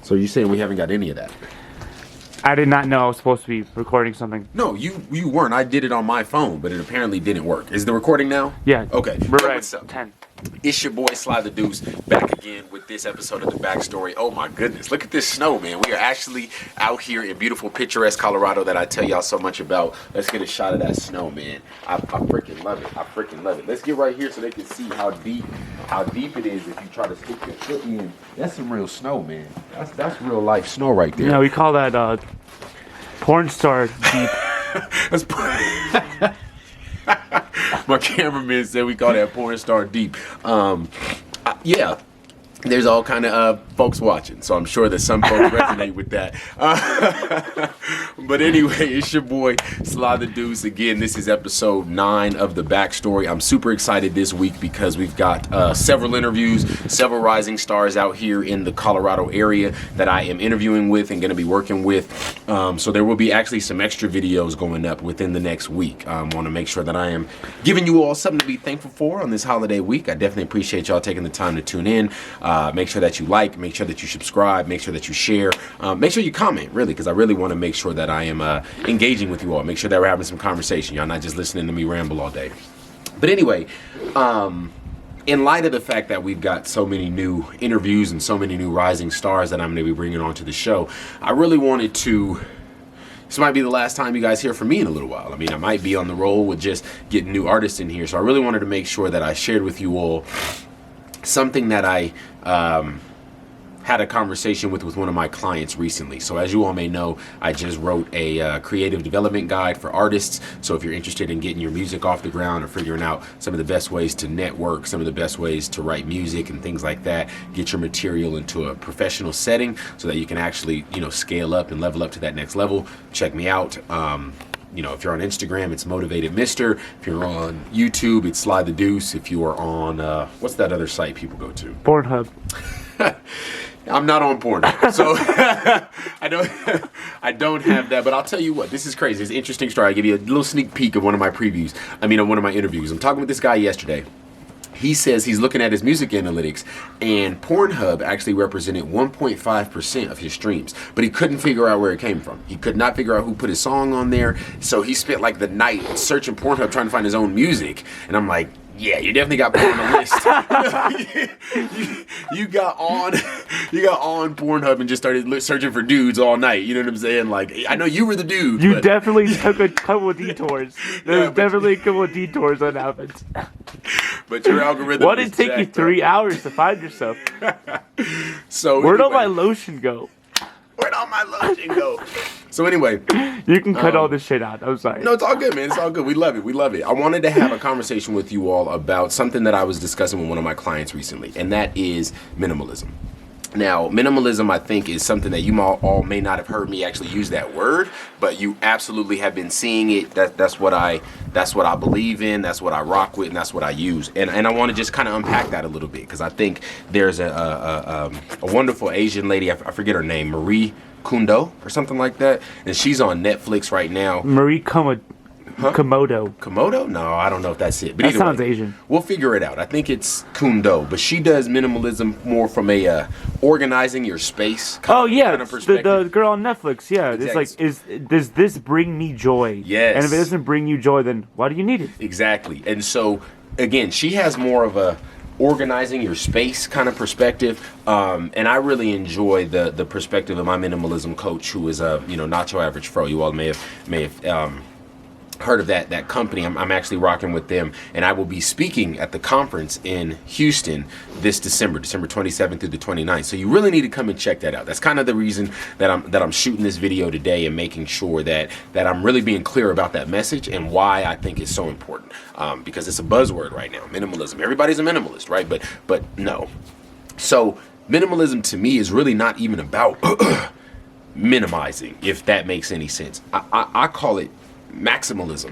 So you're saying we haven't got any of that? I did not know I was supposed to be recording something. No, you weren't. I did it on my phone, but it apparently didn't work. Is the recording now? Yeah. Okay. We're right. What's up? 10. It's your boy Sly Tha Deuce back again with this episode of The Backstory. Oh my goodness, look at this snow, man. We are actually out here in beautiful, picturesque Colorado that I tell y'all so much about. Let's get a shot of that snow, man. I freaking love it. I freaking love it. Let's get right here so they can see how deep it is if you try to stick your foot in. That's some real snow, man. That's real life snow right there. Yeah, we call that porn star deep. That's my cameraman said we call that porn star deep. Yeah, there's all kind of folks watching, so I'm sure that some folks resonate with that. But anyway, it's your boy Sly Tha Deuce. Again, this is episode 9 of The Backstory. I'm super excited this week because we've got several interviews, several rising stars out here in the Colorado area that I am interviewing with and going to be working with. So there will be actually some extra videos going up within the next week. I want to make sure that I am giving you all something to be thankful for on this holiday week. I definitely appreciate y'all taking the time to tune in. Make sure that you like, make sure that you subscribe, make sure that you share, make sure you comment, really, because I really want to make sure that I am engaging with you all. Make sure that we're having some conversation. Y'all not just listening to me ramble all day. But anyway, in light of the fact that we've got so many new interviews and so many new rising stars that I'm going to be bringing onto the show, I really wanted to... This might be the last time you guys hear from me in a little while. I mean, I might be on the roll with just getting new artists in here. So I really wanted to make sure that I shared with you all something that I had a conversation with one of my clients recently. So as you all may know, I just wrote a creative development guide for artists. So if you're interested in getting your music off the ground or figuring out some of the best ways to network, some of the best ways to write music and things like that, get your material into a professional setting so that you can actually, scale up and level up to that next level, check me out. If you're on Instagram, it's Motivated Mister. If you're on YouTube, it's Sly Tha Deuce. If you are on, what's that other site people go to? Pornhub. I'm not on Pornhub, so I don't have that. But I'll tell you what, this is crazy. It's an interesting story. I'll give you a little sneak peek of one of my previews. Of one of my interviews. I'm talking with this guy yesterday. He says he's looking at his music analytics, and Pornhub actually represented 1.5% of his streams, but he couldn't figure out where it came from. He could not figure out who put his song on there, so he spent like the night searching Pornhub trying to find his own music, and I'm like, yeah, you definitely got put on the list. you got on Pornhub and just started searching for dudes all night. You know what I'm saying? Like, I know you were the dude. You definitely took a couple of detours. There's definitely a couple of detours that happened. But your algorithm. Why did it take you 3 hours to find yourself? So where'd all my lotion go? Where'd all my lotion go? So anyway, you can cut all this shit out. I'm sorry. No, it's all good, man. It's all good. We love it. We love it. I wanted to have a conversation with you all about something that I was discussing with one of my clients recently, and that is minimalism. Now, minimalism, I think, is something that you all may not have heard me actually use that word, but you absolutely have been seeing it. That's what I believe in. That's what I rock with, and that's what I use. And I want to just kind of unpack that a little bit, because I think there's a wonderful Asian lady. I forget her name, Marie Kondo or something like that, and she's on Netflix right now. Marie Kondo. Huh? Komodo? No, I don't know if that's it. But that sounds Asian. We'll figure it out. I think it's Kundo, but she does minimalism more from a organizing your space. Kind of the girl on Netflix. Yeah, exactly. It's like, does this bring me joy? Yes. And if it doesn't bring you joy, then why do you need it? Exactly. And so again, she has more of a organizing your space kind of perspective, and I really enjoy the perspective of my minimalism coach, who is Nacho Average Fro. You all may have heard of that company. I'm actually rocking with them, and I will be speaking at the conference in Houston this December 27th through the 29th. So you really need to come and check that out. That's kind of the reason that I'm shooting this video today and making sure that I'm really being clear about that message and why I think it's so important, because it's a buzzword right now, minimalism. Everybody's a minimalist, right? But no. So minimalism to me is really not even about minimizing, if that makes any sense. I call it maximalism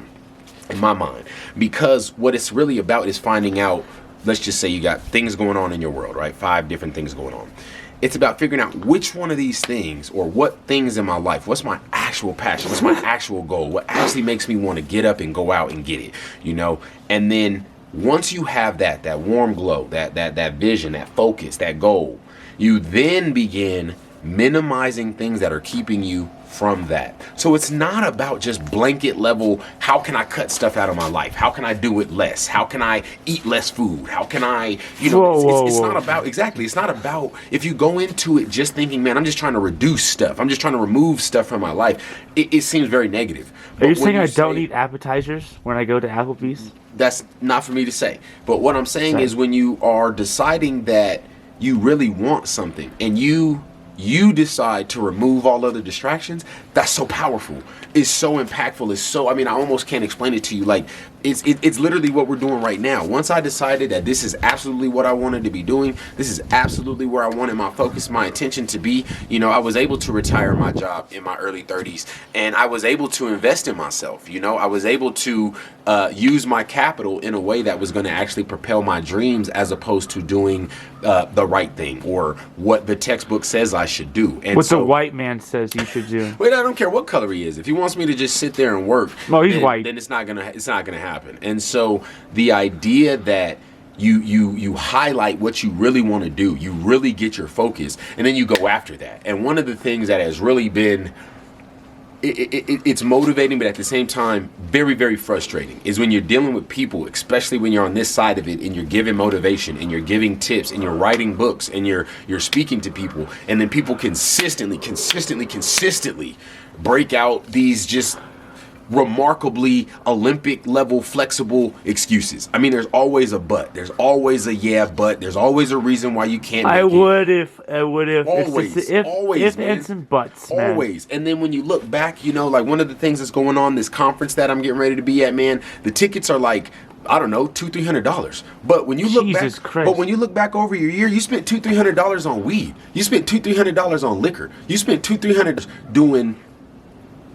in my mind, because what it's really about is finding out, let's just say you got things going on in your world, right? 5 different things going on. It's about figuring out which one of these things, or what things in my life, what's my actual passion, what's my actual goal, what actually makes me want to get up and go out and get it, and then once you have that warm glow, that vision, that focus, that goal, you then begin minimizing things that are keeping you from that. So it's not about just blanket level, how can I cut stuff out of my life? How can I do it less? How can I eat less food? How can I, you know, it's not about, exactly, it's not about, if you go into it just thinking, man, I'm just trying to reduce stuff, I'm just trying to remove stuff from my life, it seems very negative. Are you saying I don't eat appetizers when I go to Applebee's? That's not for me to say. But what I'm saying is when you are deciding that you really want something and you decide to remove all other distractions, that's so powerful. It's so impactful. It's so, I mean, I almost can't explain it to you. Like, it's literally what we're doing right now. Once I decided that this is absolutely what I wanted to be doing, this is absolutely where I wanted my focus, my attention to be, you know, I was able to retire my job in my early 30s, and I was able to invest in myself. You know, I was able to use my capital in a way that was going to actually propel my dreams, as opposed to doing the right thing or what the textbook says I should do. And what the white man says you should do. Wait, I don't care what color he is. If he wants me to just sit there and work, no, he's white. Then it's not gonna happen. And so the idea that you highlight what you really want to do, you really get your focus, and then you go after that. And one of the things that has really been it's motivating, but at the same time very, very frustrating, is when you're dealing with people, especially when you're on this side of it and you're giving motivation and you're giving tips and you're writing books and you're speaking to people, and then people consistently break out these just remarkably Olympic level flexible excuses. I mean, there's always a but. There's always a yeah, but. There's always a reason why you can't. I would if. Always, if man. And some buts, man. Always. And then when you look back, you know, like one of the things that's going on, this conference that I'm getting ready to be at, man, the tickets are like, I don't know, $200-$300. But when you look Jesus back, Christ. but when you look back over your year, you spent $200-$300 on weed. You spent $200-$300 on liquor. You spent $200-$300 doing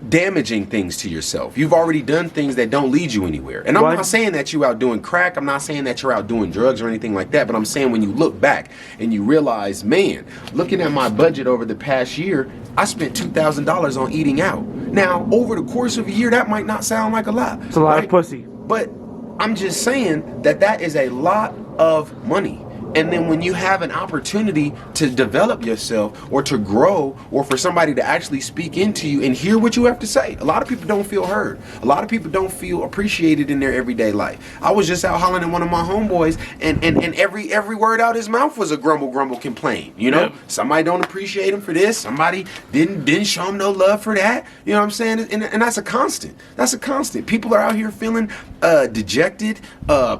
damaging things to yourself. You've already done things that don't lead you anywhere. And I'm not saying that you're out doing crack. I'm not saying that you're out doing drugs or anything like that. But I'm saying when you look back and you realize, man, looking at my budget over the past year, I spent $2,000 on eating out. Now, over the course of a year, that might not sound like a lot. It's a lot of pussy. But I'm just saying that is a lot of money. And then when you have an opportunity to develop yourself or to grow, or for somebody to actually speak into you and hear what you have to say, a lot of people don't feel heard. A lot of people don't feel appreciated in their everyday life. I was just out hollering at one of my homeboys, and every word out his mouth was a grumble, complain. You know, somebody don't appreciate him for this. Somebody didn't show him no love for that. You know what I'm saying? And that's a constant. That's a constant. People are out here feeling dejected.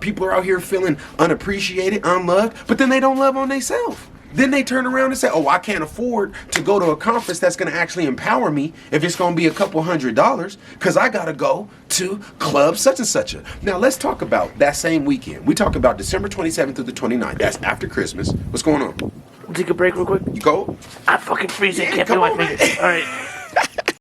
People are out here feeling unappreciated, unloved. But then they don't love on themselves. Then they turn around and say, oh, I can't afford to go to a conference that's going to actually empower me if it's going to be a couple $100, because I got to go to club such and such. Now, let's talk about that same weekend. We talk about December 27th through the 29th. That's after Christmas. What's going on? We'll take a break real quick. You go? I'm fucking freezing. Yeah, Can't come feel my on, man. fingers. All right.